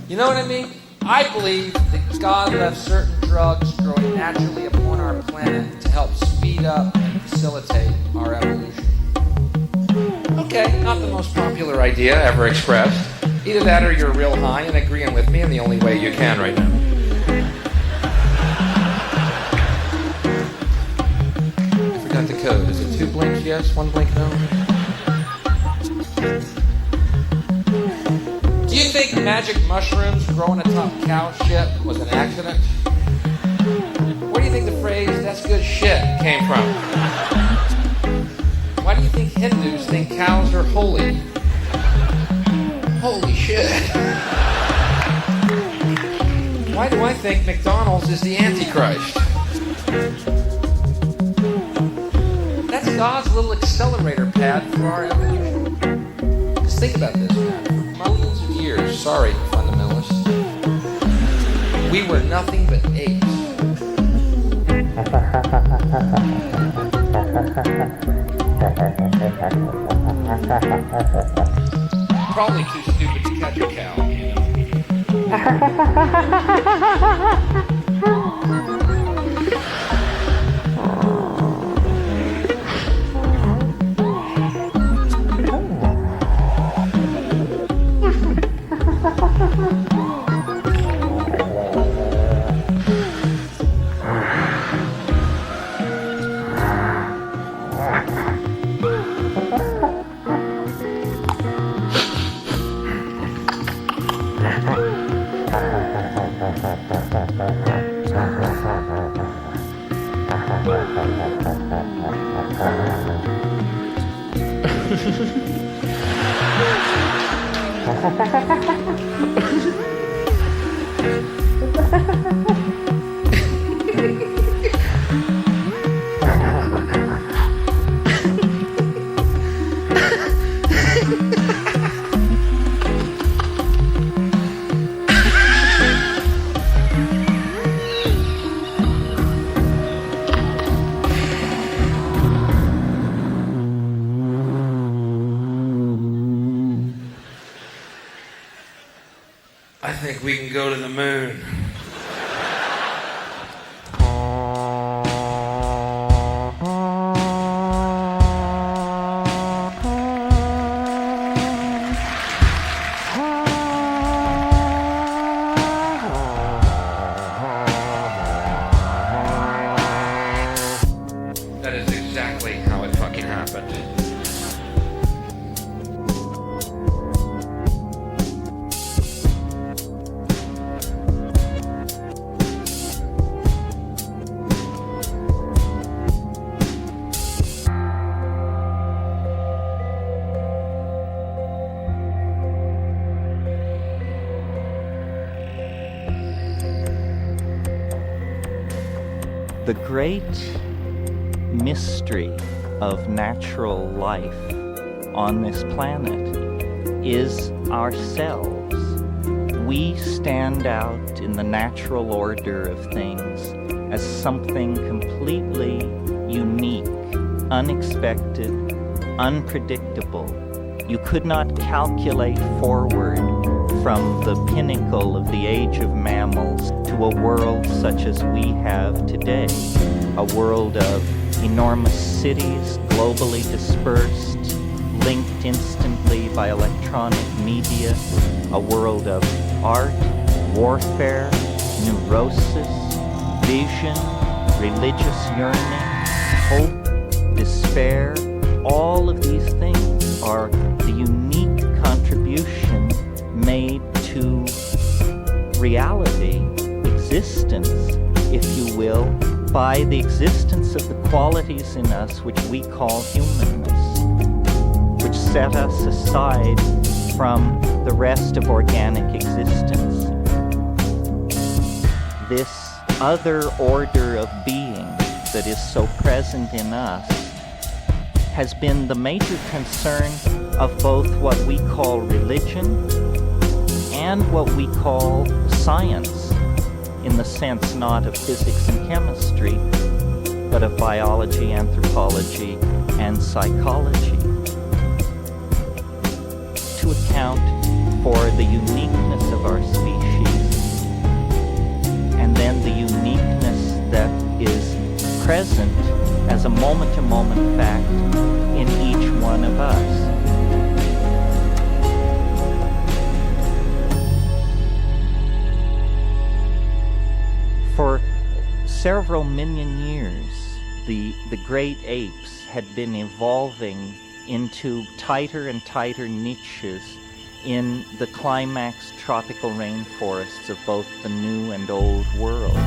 You know what I mean? I believe that God left certain drugs growing naturally upon our planet to help speed up and facilitate our evolution. Okay, not the most popular idea ever expressed. Either that or you're real high and agreeing with me in the only way you can right now. I forgot the code. Is it 2 blinks yes, 1 blink no? Do you think magic mushrooms growing atop cow shit was an accident? Where do you think the phrase, that's good shit, came from? Why do you think Hindus think cows are holy? Holy shit. Why do I think McDonald's is the Antichrist? That's God's little accelerator pad for our evolution. Just think about this, man. For millions of years, sorry, fundamentalists, we were nothing but apes. Probably too stupid to catch a cow. I think we can go to the moon. That is exactly how it fucking happened. The great mystery of natural life on this planet is ourselves. We stand out in the natural order of things as something completely unique, unexpected, unpredictable. You could not calculate forward from the pinnacle of the age of mammals to a world such as we have today, a world of enormous cities, globally dispersed, linked instantly by electronic media, a world of art, warfare, neurosis, vision, religious yearning, hope, despair. All of these things are the unique contribution made to reality, existence, if you will, by the existence of the qualities in us which we call humanness, which set us aside from the rest of organic existence. This other order of being that is so present in us has been the major concern of both what we call religion and what we call science, in the sense not of physics and chemistry, but of biology, anthropology, and psychology, to account for the uniqueness of our species, and then the uniqueness that is present as a moment-to-moment fact in each one of us. For several million years, the great apes had been evolving into tighter and tighter niches in the climax tropical rainforests of both the New and Old World.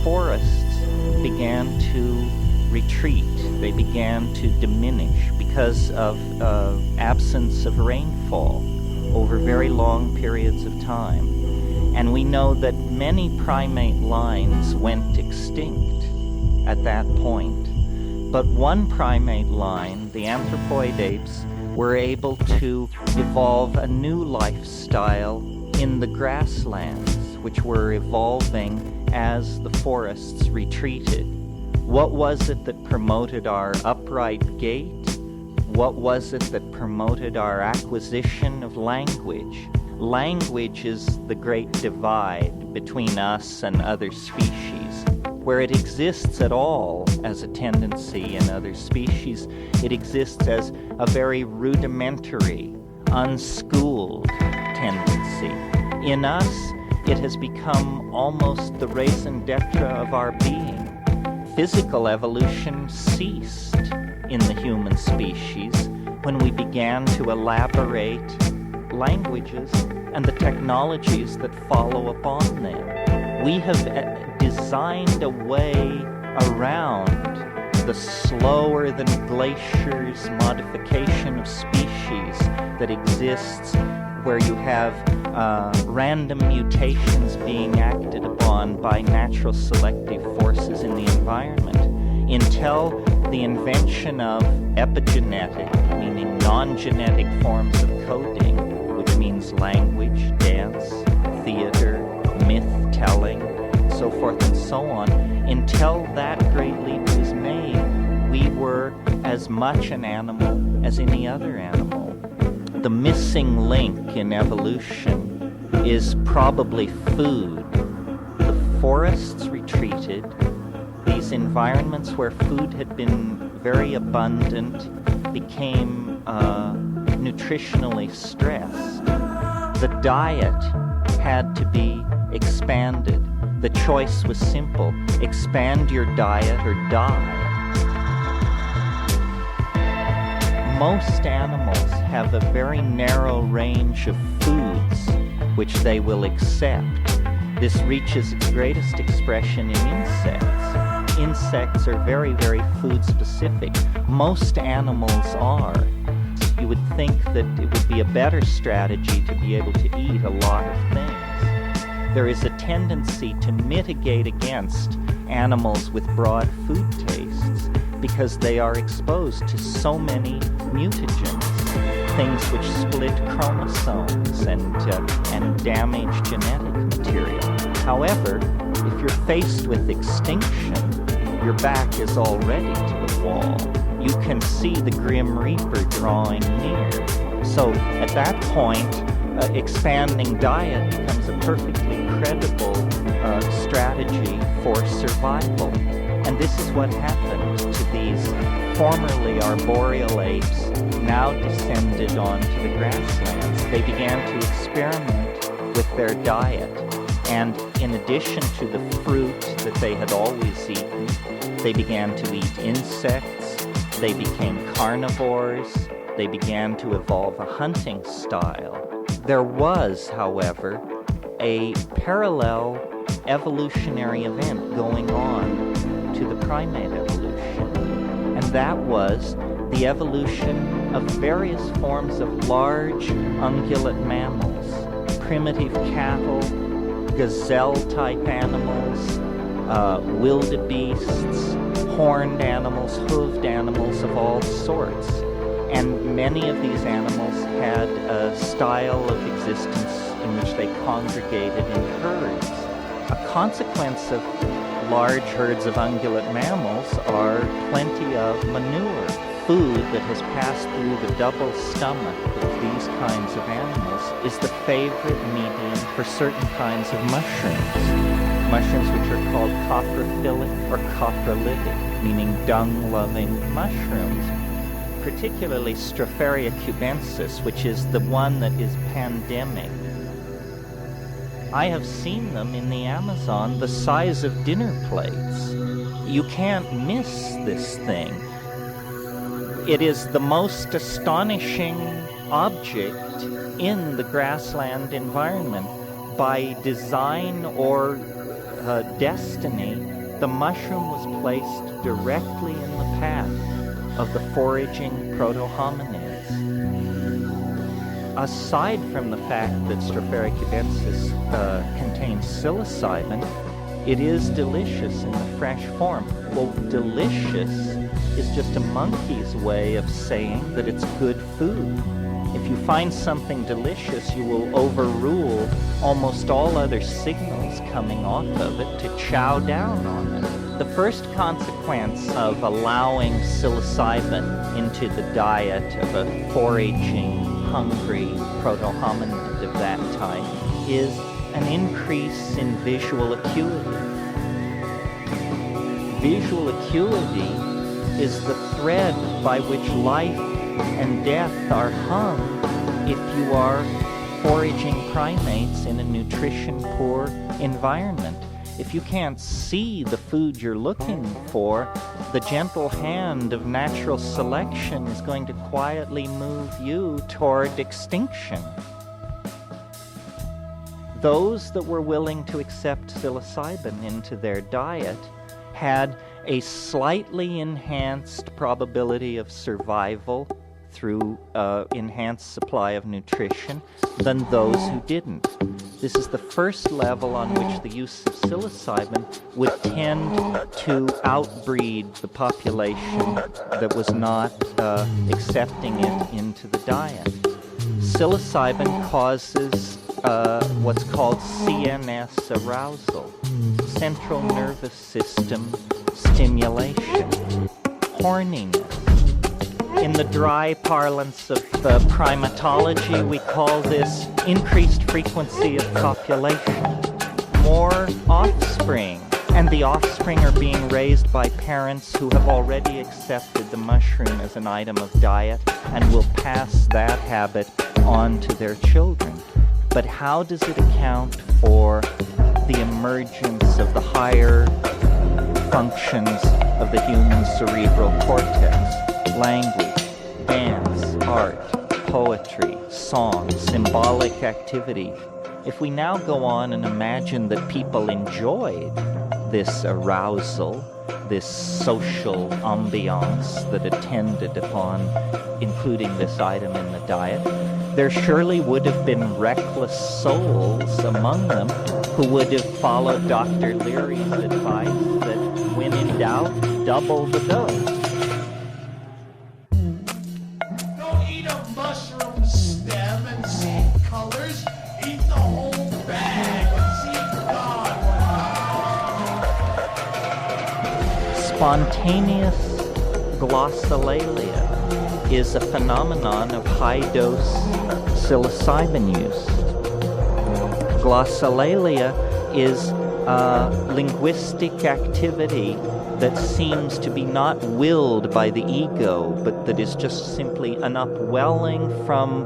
Forests began to retreat. They began to diminish because of absence of rainfall over very long periods of time. And we know that many primate lines went extinct at that point. But one primate line, the anthropoid apes, were able to evolve a new lifestyle in the grasslands, which were evolving as the forests retreated. What was it that promoted our upright gait? What was it that promoted our acquisition of language? Language is the great divide between us and other species. Where it exists at all as a tendency in other species, it exists as a very rudimentary, unschooled tendency. In us, it has become almost the raison d'etre of our being. Physical evolution ceased in the human species when we began to elaborate languages and the technologies that follow upon them. We have designed a way around the slower than glaciers modification of species that exists, where you have random mutations being acted upon by natural selective forces in the environment, until the invention of epigenetic, meaning non-genetic forms of coding, which means language, dance, theater, myth-telling, so forth and so on. Until that great leap was made, we were as much an animal as any other animal. The missing link in evolution is probably food. The forests retreated. These environments where food had been very abundant became nutritionally stressed. The diet had to be expanded. The choice was simple: expand your diet or die. Most animals have a very narrow range of foods which they will accept. This reaches its greatest expression in insects. Insects are very, very food specific. Most animals are. You would think that it would be a better strategy to be able to eat a lot of things. There is a tendency to mitigate against animals with broad food tastes because they are exposed to so many mutagens, things which split chromosomes and damage genetic material. However, if you're faced with extinction, your back is already to the wall. You can see the Grim Reaper drawing near. So at that point, expanding diet becomes a perfectly credible strategy for survival. And this is what happened to these formerly arboreal apes, now descended onto the grasslands. They began to experiment with their diet. And in addition to the fruit that they had always eaten, they began to eat insects. They became carnivores. They began to evolve a hunting style. There was, however, a parallel evolutionary event going on to the primate evolution, and that was the evolution of various forms of large ungulate mammals, primitive cattle, gazelle-type animals, wildebeests, horned animals, hooved animals of all sorts. And many of these animals had a style of existence in which they congregated in herds. A consequence of large herds of ungulate mammals are plenty of manure, food that has passed through the double stomach of these kinds of animals is the favorite medium for certain kinds of mushrooms. Mushrooms which are called coprophilic or coprolitic, meaning dung-loving mushrooms, particularly Stropharia cubensis, which is the one that is pandemic. I have seen them in the Amazon the size of dinner plates. You can't miss this thing. It is the most astonishing object in the grassland environment. By design or destiny, the mushroom was placed directly in the path of the foraging proto-hominids. Aside from the fact that Stropharia cubensis contains psilocybin, it is delicious in the fresh form. Well, delicious is just a monkey's way of saying that it's good food. If you find something delicious, you will overrule almost all other signals coming off of it to chow down on it. The first consequence of allowing psilocybin into the diet of a foraging, hungry proto-hominid of that type is an increase in visual acuity. Visual acuity is the thread by which life and death are hung if you are foraging primates in a nutrition-poor environment. If you can't see the food you're looking for, the gentle hand of natural selection is going to quietly move you toward extinction. Those that were willing to accept psilocybin into their diet had a slightly enhanced probability of survival through enhanced supply of nutrition than those who didn't. This is the first level on which the use of psilocybin would tend to outbreed the population that was not accepting it into the diet. Psilocybin causes what's called CNS arousal, central nervous system stimulation, horniness. In the dry parlance of primatology, we call this increased frequency of copulation, more offspring, and the offspring are being raised by parents who have already accepted the mushroom as an item of diet and will pass that habit on to their children. But how does it account for the emergence of the higher functions of the human cerebral cortex? Language, dance, art, poetry, song, symbolic activity. If we now go on and imagine that people enjoyed this arousal, this social ambiance that attended upon including this item in the diet, there surely would have been reckless souls among them who would have followed Dr. Leary's advice that when in doubt, double the dose. Don't eat a mushroom stem and see colors. Eat the whole bag and see God. Spontaneous glossolalia is a phenomenon of high-dose psilocybin use. Glossolalia is linguistic activity that seems to be not willed by the ego, but that is just simply an upwelling from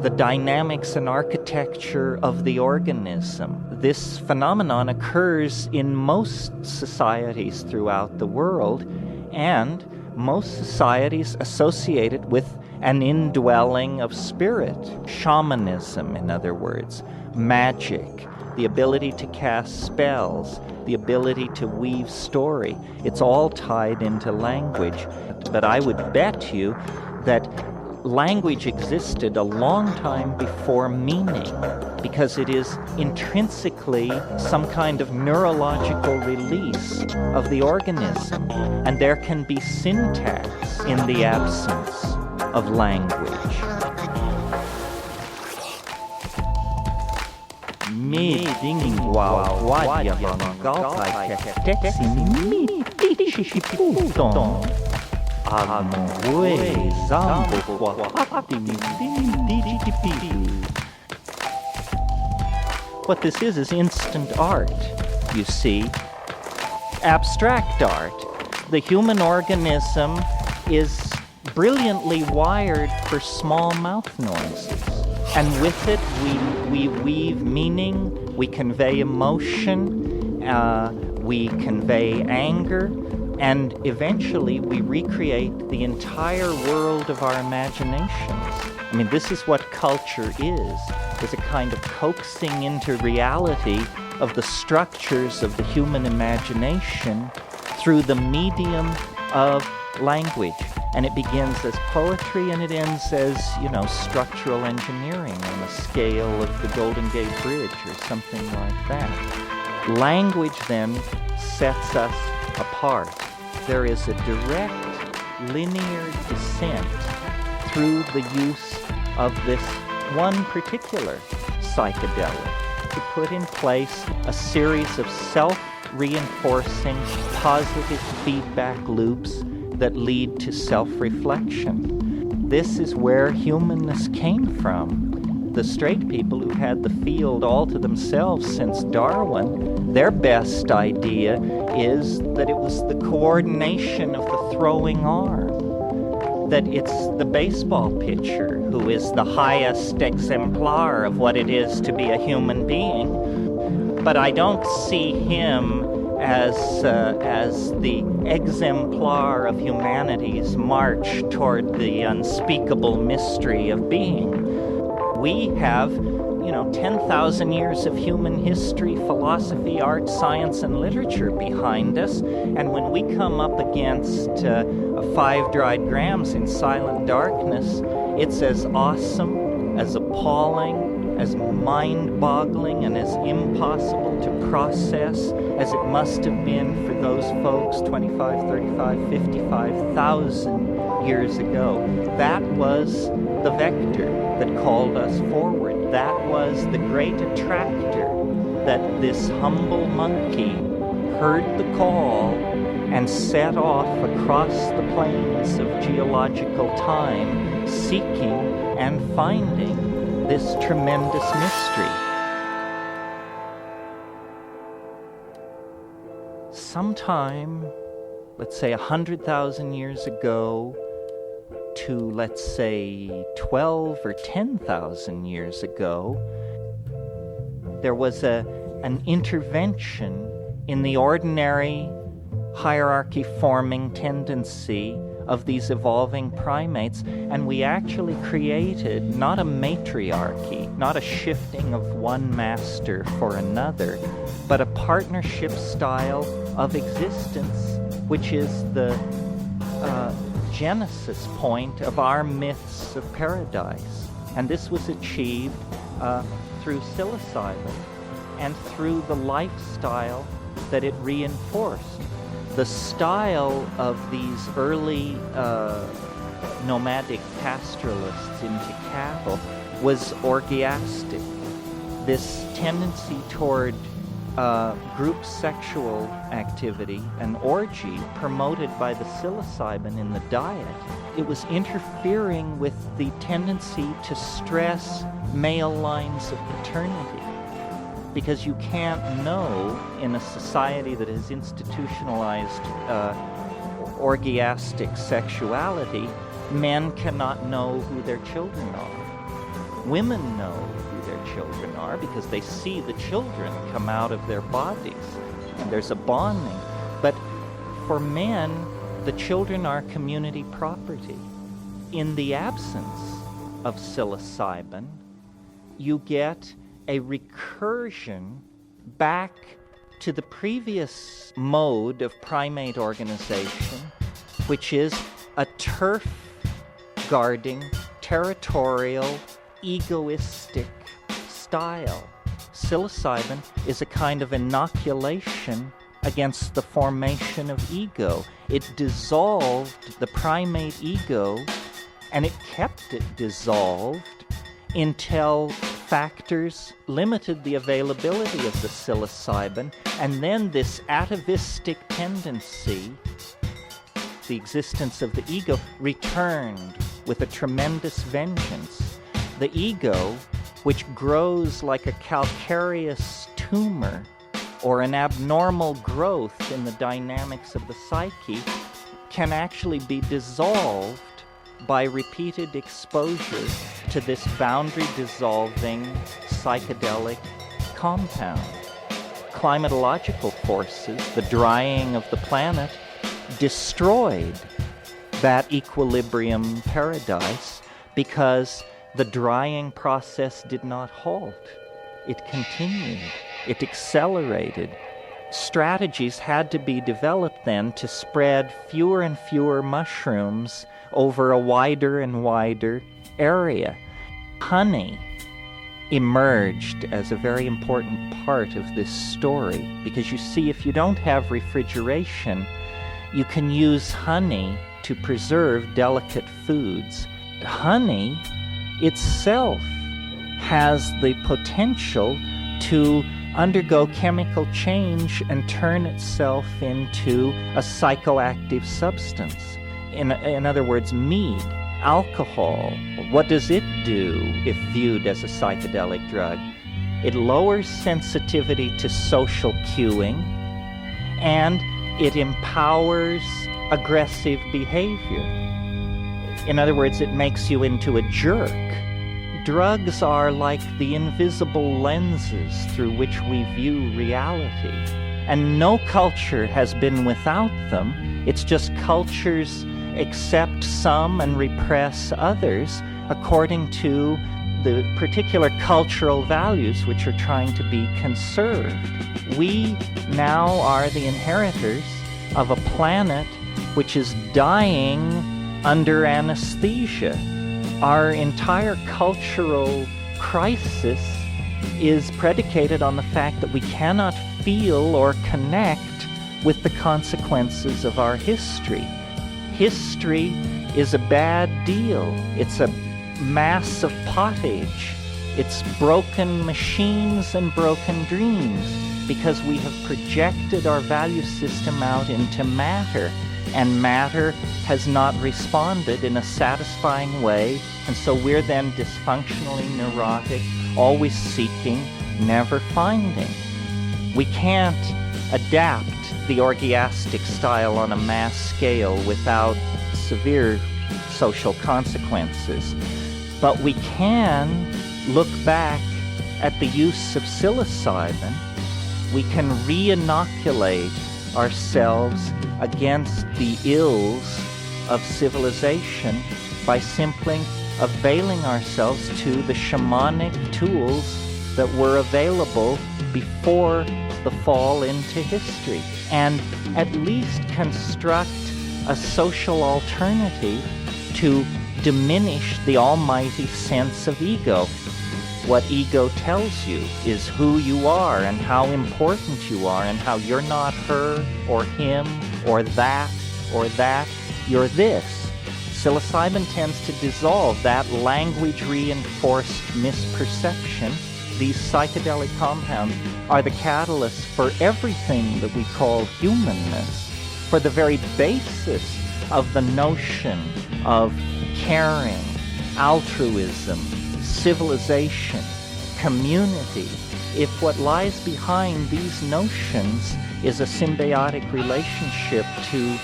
the dynamics and architecture of the organism. This phenomenon occurs in most societies throughout the world, and most societies associate it with an indwelling of spirit, shamanism, in other words, magic, the ability to cast spells, the ability to weave story. It's all tied into language. But I would bet you that language existed a long time before meaning, because it is intrinsically some kind of neurological release of the organism, and there can be syntax in the absence of language. What this is instant art, you see. Abstract art. The human organism is brilliantly wired for small mouth noises. And with it, we weave meaning, we convey emotion, we convey anger, and eventually we recreate the entire world of our imaginations. I mean, this is what culture is a kind of coaxing into reality of the structures of the human imagination through the medium of language. And it begins as poetry and it ends as, structural engineering on the scale of the Golden Gate Bridge or something like that. Language then sets us apart. There is a direct linear descent through the use of this one particular psychedelic to put in place a series of self-reinforcing positive feedback loops that lead to self-reflection. This is where humanness came from. The straight people who had the field all to themselves since Darwin, their best idea is that it was the coordination of the throwing arm, that it's the baseball pitcher who is the highest exemplar of what it is to be a human being. But I don't see him as the exemplar of humanity's march toward the unspeakable mystery of being. We have, 10,000 years of human history, philosophy, art, science, and literature behind us, and when we come up against 5 dried grams in silent darkness, it's as awesome, as appalling, as mind-boggling, and as impossible to process as it must have been for those folks 25, 35, 55,000 years ago. That was the vector that called us forward. That was the great attractor that this humble monkey heard the call and set off across the plains of geological time, seeking and finding this tremendous mystery. Sometime, let's say 100,000 years ago, to, let's say, 12 or 10,000 years ago, there was an intervention in the ordinary hierarchy-forming tendency of these evolving primates, and we actually created not a matriarchy, not a shifting of one master for another, but a partnership style of existence, which is the genesis point of our myths of paradise. And this was achieved through psilocybin and through the lifestyle that it reinforced. The style of these early nomadic pastoralists into cattle was orgiastic. This tendency toward group sexual activity, an orgy promoted by the psilocybin in the diet, it was interfering with the tendency to stress male lines of paternity. Because you can't know in a society that has institutionalized orgiastic sexuality, men cannot know who their children are. Women know who their children are because they see the children come out of their bodies, and there's a bonding. But for men, the children are community property. In the absence of psilocybin, you get a recursion back to the previous mode of primate organization, which is a turf-guarding, territorial, egoistic style. Psilocybin is a kind of inoculation against the formation of ego. It dissolved the primate ego, and it kept it dissolved until factors limited the availability of the psilocybin, and then this atavistic tendency the existence of the ego, returned with a tremendous vengeance. The ego, which grows like a calcareous tumor or an abnormal growth in the dynamics of the psyche, can actually be dissolved by repeated exposure to this boundary-dissolving psychedelic compound. Climatological forces, the drying of the planet, destroyed that equilibrium paradise because the drying process did not halt. It continued. It accelerated. Strategies had to be developed then to spread fewer and fewer mushrooms over a wider and wider area. Honey emerged as a very important part of this story because you see, if you don't have refrigeration, you can use honey to preserve delicate foods. Honey itself has the potential to undergo chemical change and turn itself into a psychoactive substance. In other words, mead, alcohol. What does it do if viewed as a psychedelic drug? It lowers sensitivity to social cueing, and it empowers aggressive behavior. In other words, it makes you into a jerk. Drugs are like the invisible lenses through which we view reality. And no culture has been without them. It's just cultures accept some and repress others according to the particular cultural values which are trying to be conserved. We now are the inheritors of a planet which is dying under anesthesia. Our entire cultural crisis is predicated on the fact that we cannot feel or connect with the consequences of our history. History is a bad deal. It's a mass of pottage. It's broken machines and broken dreams because we have projected our value system out into matter, and matter has not responded in a satisfying way, and so we're then dysfunctionally neurotic, always seeking, never finding. We can't adapt the orgiastic style on a mass scale without severe social consequences, but we can look back at the use of psilocybin. We can re-inoculate ourselves against the ills of civilization by simply availing ourselves to the shamanic tools that were available before the fall into history, and at least construct a social alternative to diminish the almighty sense of ego. What ego tells you is who you are and how important you are and how you're not her or him or that, you're this. Psilocybin tends to dissolve that language-reinforced misperception. These psychedelic compounds are the catalyst for everything that we call humanness, for the very basis of the notion of caring, altruism, civilization, community. If what lies behind these notions is a symbiotic relationship to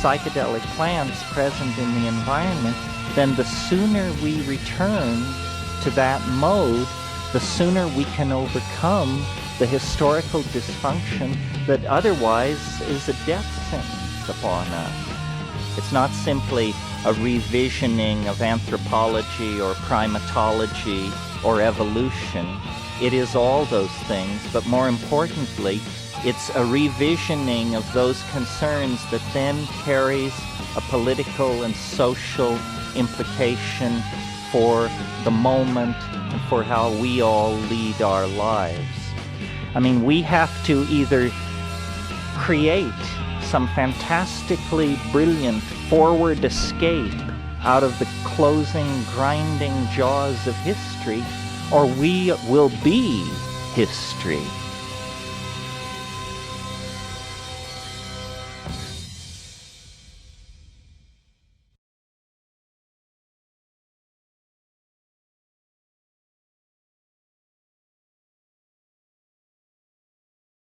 psychedelic plants present in the environment, then the sooner we return to that mode, the sooner we can overcome the historical dysfunction that otherwise is a death sentence upon us. It's not simply a revisioning of anthropology or primatology or evolution. It is all those things, but more importantly, it's a revisioning of those concerns that then carries a political and social implication for the moment and for how we all lead our lives. I mean, we have to either create some fantastically brilliant forward escape out of the closing, grinding jaws of history, or we will be history.